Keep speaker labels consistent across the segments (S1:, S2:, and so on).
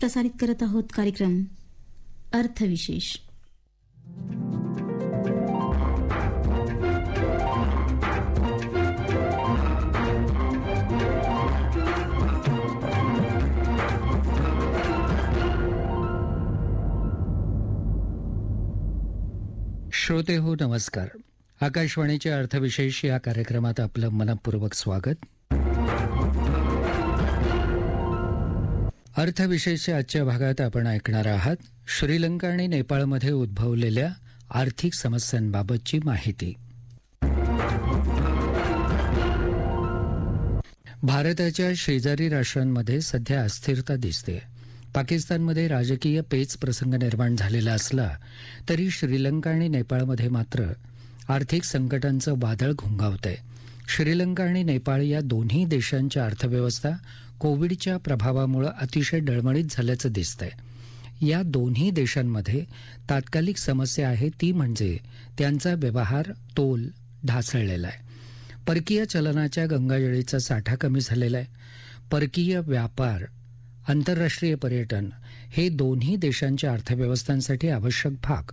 S1: प्रसारित करत आहोत कार्यक्रम अर्थविशेष.
S2: श्रोते हो, नमस्कार. आकाशवाणीच्या अर्थविशेष या कार्यक्रमात आपलं मनपूर्वक स्वागत. अर्थविशेषच्या आजच्या भागात आपण ऐकणार आहात श्रीलंका आणि नेपाळमध्ये उद्भवलेल्या आर्थिक समस्यांबाबतची माहिती. भारताच्या शेजारी राष्ट्रांमध्ये सध्या अस्थिरता दिसते. पाकिस्तानमध्ये राजकीय पेच प्रसंग निर्माण झालेला असला तरी श्रीलंका आणि नेपाळमध्ये मात्र आर्थिक संकटांचं वादळ घुंगावतंय. श्रीलंका आणि नेपाळ या दोन्ही देशांच्या अर्थव्यवस्था कोविडच्या प्रभावामुळे अतिशय डळमळीत झाल्याचं दिसतंय. या दोन्ही देशांमध्ये तात्कालिक समस्या आहे ती म्हणजे त्यांचा व्यवहार तोल ढासळलेला आहे. परकीय चलनाच्या गंगाजळीचा साठा कमी झालेला आहे. परकीय व्यापार, आंतरराष्ट्रीय पर्यटन हे दोन्ही देशांच्या अर्थव्यवस्थांसाठी आवश्यक भाग.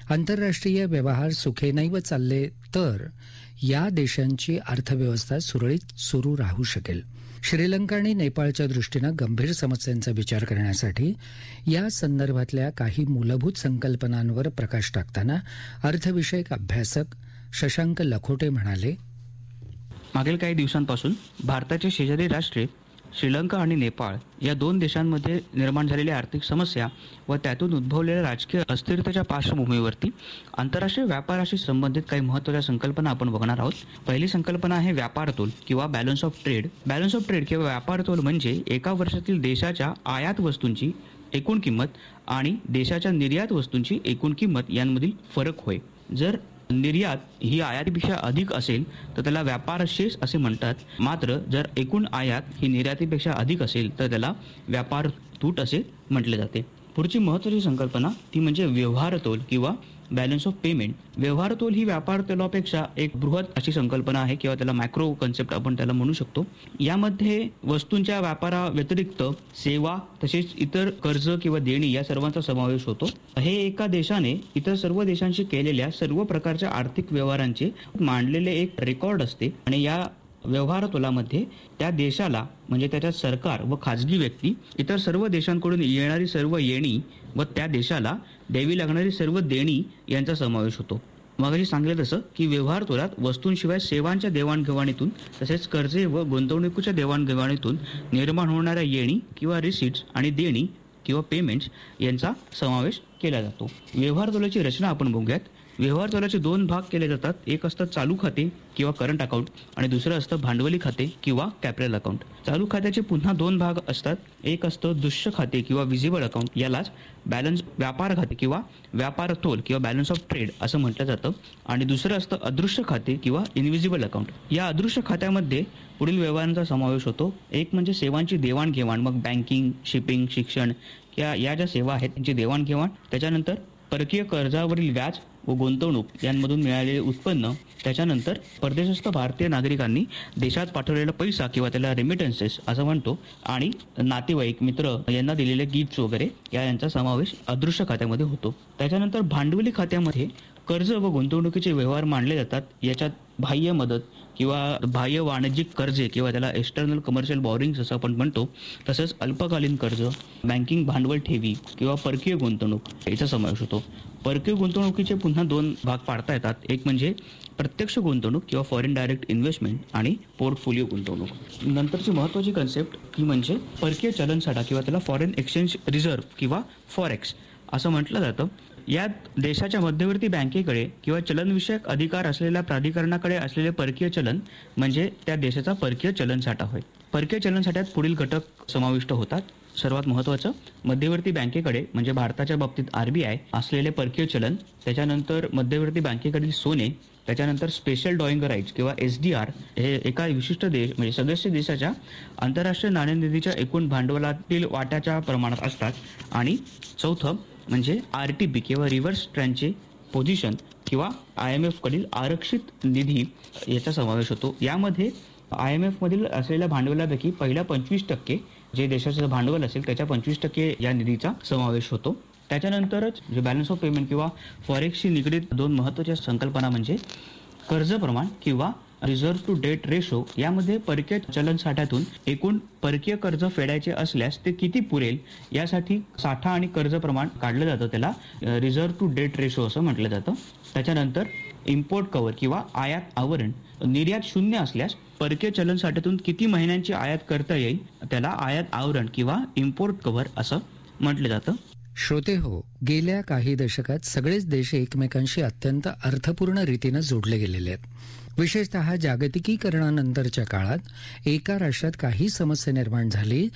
S2: आंतरराष्ट्रीय व्यवहार सुखेनैव चालले तर या देशांची अर्थव्यवस्था सुरळीत सुरू राहू शकेल. श्रीलंका आणि नेपाळच्या दृष्टीनं गंभीर समस्यांचा विचार करण्यासाठी या संदर्भातल्या काही मूलभूत संकल्पनांवर प्रकाश टाकताना अर्थविषयक अभ्यासक शशांक लखोटे म्हणाले,
S3: मागील काही दिवसांपासून भारताचे शेजारी राष्ट्रे श्रीलंका आणि नेपाळ या दोन देशांमध्ये निर्माण झालेल्या आर्थिक समस्या व त्यातून उद्भवलेल्या राजकीय अस्थिरतेच्या पार्श्वभूमीवरती आंतरराष्ट्रीय व्यापाराशी संबंधित काही महत्त्वाच्या संकल्पना आपण बघणार आहोत. पहिली संकल्पना आहे व्यापारतोल किंवा balance of trade. Balance of trade किंवा व्यापारतोल म्हणजे एका वर्षातील देशाच्या आयात वस्तूंची एकूण किंमत आणि देशाच्या निर्यात वस्तूंची एकूण किंमत यांमधील फरक होय. जर निर्यात ही आयातीपेक्षा अधिक असेल तर त्याला व्यापार शेष असे म्हणतात. मात्र जर एकूण आयात ही निर्यातीपेक्षा अधिक असेल तर त्याला व्यापार तूट असे म्हटले जाते. पुढची महत्त्वाची संकल्पना ती म्हणजे व्यवहारतोल किंवा बॅलन्स ऑफ पेमेंट. व्यवहारतोल ही व्यापार तोलापेक्षा एक बृहत अशी संकल्पना आहे किंवा त्याला मॅक्रो कन्सेप्ट आपण त्याला म्हणू शकतो. यामध्ये वस्तूंच्या व्यापारा व्यतिरिक्त सेवा तसेच इतर कर्ज किंवा देणी या सर्वांचा समावेश होतो. हे एका देशाने इतर सर्व देशांशी केलेल्या सर्व प्रकारच्या आर्थिक व्यवहारांचे मांडलेले एक रेकॉर्ड असते आणि या व्यवहारतोलामध्ये त्या देशाला म्हणजे त्याच्या सरकार व खाजगी व्यक्ती इतर सर्व देशांकडून येणारी सर्व येणी व त्या देशाला द्यावी लागणारी सर्व देणी यांचा समावेश होतो. मागाशी सांगितलं तसं की व्यवहारतोलात वस्तूंशिवाय सेवांच्या देवाणघेवाणीतून तसेच कर्जे व गुंतवणुकीच्या देवाणघेवाणीतून निर्माण होणाऱ्या येणी किंवा रिसीट्स आणि देणी किंवा पेमेंट्स यांचा समावेश केला जातो. व्यवहारतोलाची रचना आपण बघूयात. व्यवहारतोलाचे दोन भाग केले जातात. एक असतं चालू खाते किंवा करंट अकाउंट आणि दुसरं असतं भांडवली खाते किंवा कॅपिटल अकाउंट. चालू खात्याचे पुन्हा दोन भाग असतात. एक असतं दृश्य खाते किंवा विजिबल अकाउंट, यालाच बॅलन्स व्यापार खाते किंवा व्यापारतोल किंवा बॅलन्स ऑफ ट्रेड असं म्हटलं जातं. आणि दुसरं असतं अदृश्य खाते किंवा इनव्हिजिबल अकाउंट. या अदृश्य खात्यामध्ये पुढील व्यवहारांचा समावेश होतो. एक म्हणजे सेवांची देवाणघेवाण, मग बँकिंग, शिपिंग, शिक्षण या ज्या सेवा आहेत त्यांची देवाणघेवाण. त्याच्यानंतर परकीय कर्जावरील व्याज व गुंतवणूक यांमधून मिळालेले उत्पन्न. त्याच्यानंतर परदेशस्थ भारतीय नागरिकांनी देशात पाठवलेला पैसा किंवा त्याला रेमिटन्सेस असं म्हणतो आणि नातेवाईक, मित्र यांना दिलेले गिफ्ट्स वगैरे यांचा समावेश अदृश्य खात्यामध्ये होतो. त्याच्यानंतर भांडवली खात्यामध्ये कर्ज व गुंतवणुकीचे व्यवहार मांडले जातात. याच्यात बाह्य मदत किंवा बाह्य वाणिज्यिक कर्जे किंवा त्याला एक्सटर्नल कमर्शियल बॉरिंग्स असं आपण म्हणतो, तसंच अल्पकालीन कर्ज, बँकिंग भांडवल ठेवी किंवा परकीय गुंतवणूक याचा समावेश होतो. परकीय गुंतवणुकीचे पुन्हा दोन भाग पाडता येतात. एक म्हणजे प्रत्यक्ष गुंतवणूक किंवा फॉरेन डायरेक्ट इन्व्हेस्टमेंट आणि पोर्टफोलिओ गुंतवणूक. नंतरची महत्त्वाची कन्सेप्ट ही म्हणजे परकीय चलनसाठा किंवा त्याला फॉरेन एक्सचेंज रिझर्व्ह किंवा फॉरेक्स असं म्हटलं जातं. यात देशाच्या मध्यवर्ती बँकेकडे किंवा चलनविषयक अधिकार असलेल्या प्राधिकरणाकडे असलेले परकीय चलन म्हणजे त्या देशाचा परकीय चलनसाठा होय. परकीय चलनसाठ्यात पुढील घटक समाविष्ट होतात. सर्वात महत्त्वाचं, मध्यवर्ती बँकेकडे म्हणजे भारताच्या बाबतीत RBI असलेले परकीय चलन, त्याच्यानंतर मध्यवर्ती बँकेकडील सोने, त्याच्यानंतर स्पेशल ड्रॉइंग राईट्स किंवा SDR हे एका विशिष्ट देश म्हणजे सदस्य देशाच्या आंतरराष्ट्रीय नाणेनिधीच्या एकूण भांडवलातील वाट्याच्या प्रमाणात असतात. आणि चौथं म्हणजे RTP किंवा रिव्हर्स ट्रान्चे पोझिशन किंवा IMF कडील आरक्षित निधी याचा समावेश होतो. यामध्ये IMF मधील असलेल्या भांडवलापैकी पहिल्या 25% जे देशाचं भांडवल असेल त्याच्या 25% या निधीचा समावेश होतो. त्याच्यानंतरच जे बॅलन्स ऑफ पेमेंट किंवा फॉरेक्सशी निगडीत 2 महत्त्वाच्या संकल्पना म्हणजे कर्ज प्रमाण किंवा रिझर्व्ह टू डेट रेशो. यामध्ये परकीय चलन साठ्यातून एकूण परकीय कर्ज फेडायचे असल्यास ते किती पुरेल यासाठी साठा आणि कर्ज प्रमाण काढलं जातं. त्याला रिझर्व्ह टू डेट रेशो असं म्हटलं जातं. त्याच्यानंतर इम्पोर्ट कव्हर किंवा आयात आवरण. निर्यात शून्य असल्यास परकीय चलन साठ्यातून किती महिन्यांची आयात करता येईल त्याला आयात आवरण किंवा इम्पोर्ट कव्हर असं म्हटलं जातं.
S2: श्रोते हो, गेल्या काही दशकात सगळेच देश एकमेकांशी अत्यंत अर्थपूर्ण रीतीनं जोडले गेलेले आहेत. विशेषतः जागतिकीकरणानंतरच्या काळात एका राष्ट्रात काही समस्या निर्माण झाली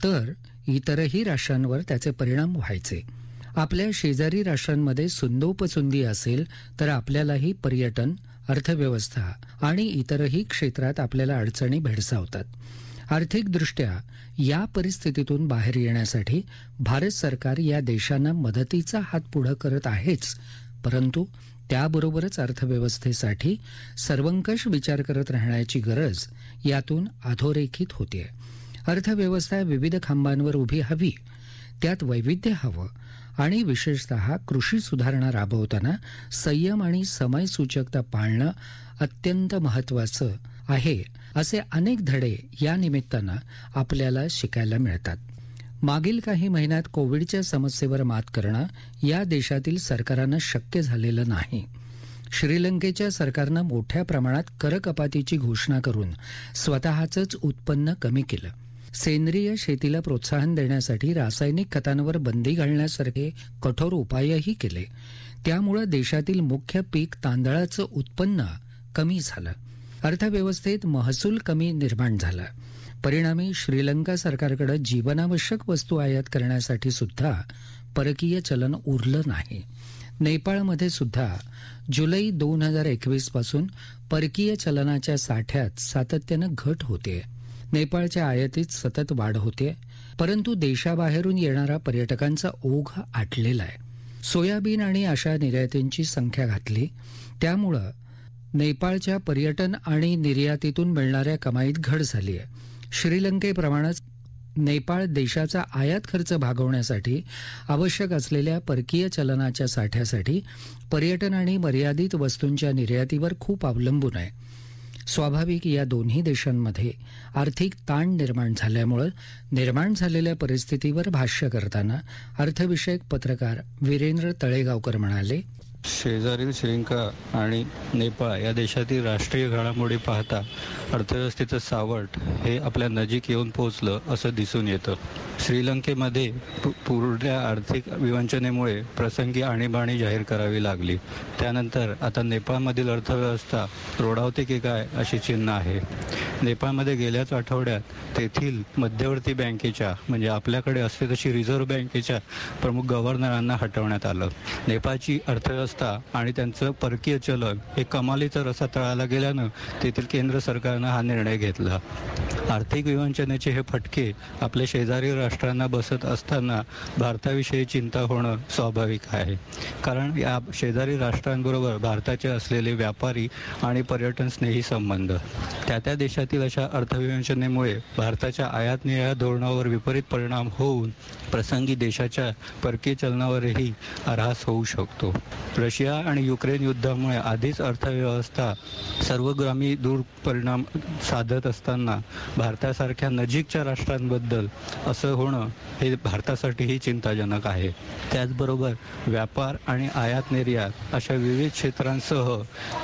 S2: तर इतरही राष्ट्रांवर त्याचे परिणाम व्हायचे. आपल्या शेजारी राष्ट्रांमध्ये सुंदोपसुंदी असेल तर आपल्यालाही पर्यटन, अर्थव्यवस्था आणि इतरही क्षेत्रात आपल्याला अडचणी भेडसावतात. आर्थिकदृष्ट्या या परिस्थितीतून बाहेर येण्यासाठी भारत सरकार या देशांना मदतीचा हात पुढे करत आहेच, परंतु त्याबरोबरच अर्थव्यवस्थेसाठी सर्वंकष विचार करत राहण्याची गरज यातून अधोरेखित होते. अर्थव्यवस्था विविध खांबांवर उभी हवी, त्यात वैविध्य हवं आणि विशेषतः कृषी सुधारणा राबवताना संयम आणि समयसूचकता पाळणं अत्यंत महत्वाचं आहे. असे अनेक धडे या निमित्तानं आपल्याला शिकायला मिळतात. मागील काही महिन्यात कोविडच्या समस्येवर मात करणं या देशातील सरकारांना शक्य झालेलं नाही. श्रीलंकेच्या सरकारनं मोठ्या प्रमाणात करकपातीची घोषणा करून स्वतःचंच उत्पन्न कमी केलं. सेंद्रिय शेतीला प्रोत्साहन देण्यासाठी रासायनिक खतांवर बंदी घालण्यासारखे कठोर उपायही केले. त्यामुळे देशातील मुख्य पीक तांदळाचं उत्पन्न कमी झालं. अर्थव्यवस्थेत महसूल कमी निर्माण झाला. परिणामी श्रीलंका सरकारकडे जीवनावश्यक वस्तू आयात करण्यासाठी सुद्धा परकीय चलन उरलं नाही. नेपाळमध्ये सुद्धा जुलै 2021 पासून परकीय चलनाच्या साठ्यात सातत्यानं घट होते. नेपाळच्या आयातीत सतत वाढ होते, परंतु देशाबाहेरून येणारा पर्यटकांचा ओघ आटलेला आहे. सोयाबीन आणि अशा निर्यातींची संख्या घातली, त्यामुळं नेपाळच्या पर्यटन आणि निर्यातीतून मिळणाऱ्या कमाईत घट झाली आहे. श्रीलंकेप्रमाणेच नेपाळ देशाचा आयात खर्च भागवण्यासाठी आवश्यक असलेल्या परकीय चलनाच्या साठ्यासाठी पर्यटन आणि मर्यादित वस्तूंच्या निर्यातीवर खूप अवलंबून आहे. स्वाभाविक या दोन्ही देशांमध्ये आर्थिक ताण निर्माण झाल्यामुळे निर्माण झालेल्या परिस्थितीवर भाष्य करताना अर्थविषयक पत्रकार वीरेंद्र तळेगावकर म्हणाले,
S4: शेजारील श्रीलंका आणि नेपाळ या देशातील राष्ट्रीय घडामोडी पाहता अर्थव्यवस्थेचं सावट हे आपल्या नजीक येऊन पोहोचलं असं दिसून येतं. श्रीलंकेमध्ये पुढल्या आर्थिक विवंचनेमुळे प्रसंगी आणीबाणी जाहीर करावी लागली. त्यानंतर आता नेपाळमधील अर्थव्यवस्था रोडावते की काय अशी चिन्ह आहे. नेपाळमध्ये गेल्याच आठवड्यात तेथील मध्यवर्ती बँकेच्या म्हणजे आपल्याकडे असते तशी रिझर्व्ह बँकेच्या प्रमुख गव्हर्नरांना हटवण्यात आलं. नेपाळची अर्थव्यवस्था आणि त्यांचं परकीय चलन हे कमालीचा रसा तळाला गेल्यानं तेथील केंद्र सरकारनं हा निर्णय घेतला. आर्थिक विवंचनेचे हे फटके आपल्या शेजारी राष्ट्रांना बसत असताना भारताविषयी चिंता होणं स्वाभाविक आहे. कारण या शेजारी राष्ट्रांबरोबर भारताचे असलेले व्यापारी आणि पर्यटन स्नेही संबंध, त्या देशातील अशा अर्थविवंचनेमुळे भारताच्या आयात निर्यात धोरणावर विपरीत परिणाम होऊन प्रसंगी देशाच्या परकीय चलनावरही ऱ्हास होऊ शकतो. रशिया आणि युक्रेन युद्धामुळे आधीच अर्थव्यवस्था सर्वग्रामी दूर परिणाम साधत असताना भारतासारख्या नजीकच्या राष्ट्रांबद्दल असं होणं हे भारतासाठीही चिंताजनक आहे. त्याचबरोबर व्यापार आणि आयात निर्यात अशा विविध क्षेत्रांसह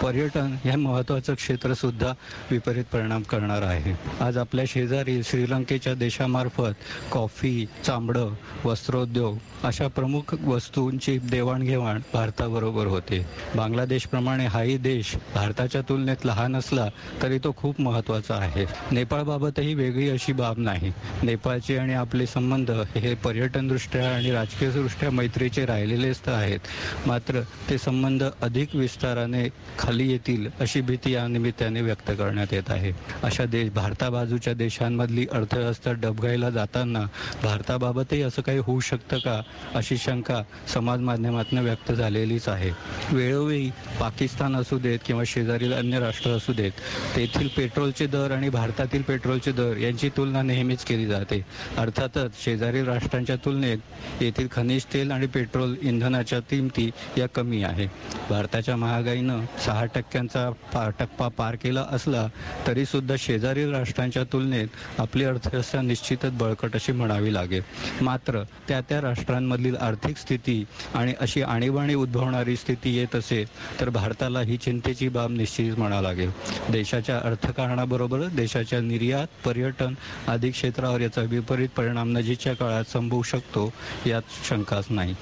S4: पर्यटन हे महत्त्वाचं क्षेत्रसुद्धा विपरीत परिणाम करणार आहे. आज आपल्या शेजारी श्रीलंकेच्या देशामार्फत कॉफी, चामडं, वस्त्रोद्योग अशा प्रमुख वस्तूंची देवाणघेवाण भारताबरोबर होते. बांगलादेशप्रमाणे हाही देश भारताच्या तुलनेत लहान असला तरी तो खूप महत्त्वाचा आहे. नेपाळबाबतही वेगळी अशी बाब नाही. नेपाळची आणि आपली संबंध हे पर्यटनदृष्ट्या आणि राजकीयदृष्ट्या मैत्रीचे राहिलेलेच तर आहेत, मात्र ते संबंध अधिक विस्ताराने खाली येतील अशी भीती या निमित्ताने व्यक्त करण्यात येत आहे. अशा भारताबाजूच्या देशांमधली अर्थव्यवस्था डबघाईला जाताना भारताबाबतही असं काही होऊ शकतं का अशी शंका समाज माध्यमातून व्यक्त झालेलीच आहे. वेळोवेळी पाकिस्तान असू देत किंवा शेजारील अन्य राष्ट्र असू देत, तेथील पेट्रोलचे दर आणि भारतातील पेट्रोलचे दर यांची तुलना नेहमीच केली जाते. अर्थातच शेजारील राष्ट्रांच्या तुलनेत येथील खनिज तेल आणि पेट्रोल इंधनाच्या किमती या कमी आहे. भारताच्या महागाईनं 6% टप्पा पार केला असला तरी सुद्धा शेजारील राष्ट्रांच्या तुलनेत आपली अर्थव्यवस्था निश्चितच बळकट अशी म्हणावी लागेल. मात्र त्या राष्ट्रांमधील आर्थिक स्थिती आणि अशी आणीबाणी उद्भवणारी स्थिती येत असेल तर भारताला ही चिंतेची बाब निश्चित म्हणावी लागेल. देशाच्या अर्थकारणाबरोबर देशाच्या निर्यात, पर्यटन आदी क्षेत्रावर याचा विपरीत परिणाम नजीकच्या काळात संभवू शकतो यात शंकाच नाही.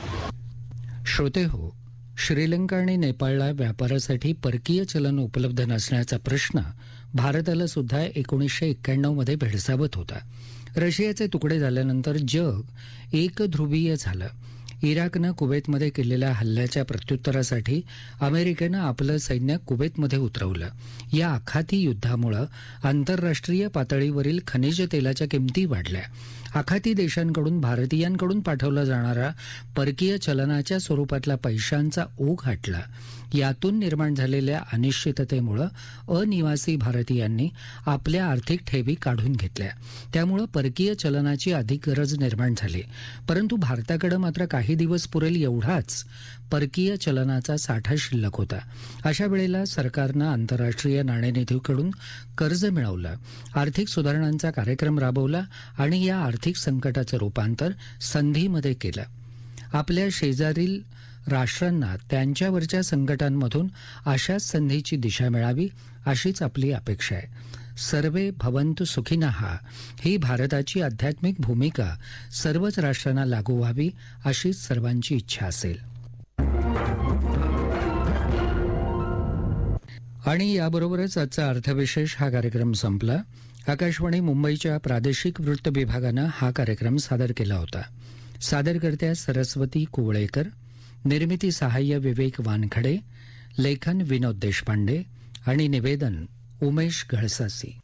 S2: श्रोते हो, श्रीलंका आणि नेपाळला व्यापारासाठी परकीय चलन उपलब्ध नसण्याचा प्रश्न भारताला सुद्धा 1991 मध्ये भेडसावत होता. रशियाचे तुकडे झाल्यानंतर जग एकध्रुवीय झालं. इराकनं कुवेतमध्ये केलेल्या हल्ल्याच्या प्रत्युत्तरासाठी अमेरिकेनं आपलं सैन्य कुवेतमध्ये उतरवलं. या आखाती युद्धामुळे आंतरराष्ट्रीय पातळीवरील खनिज तेलाच्या किमती वाढल्या. आखाती देशांकडून भारतीयांकडून पाठवला जाणारा परकीय चलनाच्या स्वरूपातला पैशांचा ओघ हटला. यातून निर्माण झालेल्या अनिश्चिततेमुळे अनिवासी भारतीयांनी आपल्या आर्थिक ठेवी काढून घेतल्या. त्यामुळे परकीय चलनाची अधिक गरज निर्माण झाली. परंतु भारताकडे मात्र काही दिवस पुरेल एवढाच परकीय चलनाचा साठा शिल्लक होता. अशा वेळेला सरकारनं आंतरराष्ट्रीय नाणेनिधीकडून कर्ज मिळवलं, आर्थिक सुधारणांचा कार्यक्रम राबवला आणि या आर्थिक संकटाचं रूपांतर संधीमध्ये केलं. आपल्या शेजारील राष्ट्रांना त्यांच्यावरच्या संकटांमधून अशाच संधीची दिशा मिळावी अशीच आपली अपेक्षा आहे. सर्वे भवन्तु सुखिनः ही भारताची आध्यात्मिक भूमिका सर्वच राष्ट्रांना लागू व्हावी अशीच सर्वांची इच्छा असेल. आणि याबरोबरच आजचा अर्थविशेष हा कार्यक्रम संपला. आकाशवाणी मुंबईच्या प्रादेशिक वृत्त विभागानं हा कार्यक्रम सादर केला होता. सादरकर्त्या सरस्वती कुवळेकर, निर्मिती सहाय्य विवेक वानखडे, लेखन विनोद देशपांडे आणि निवेदन उमेश घळसासी.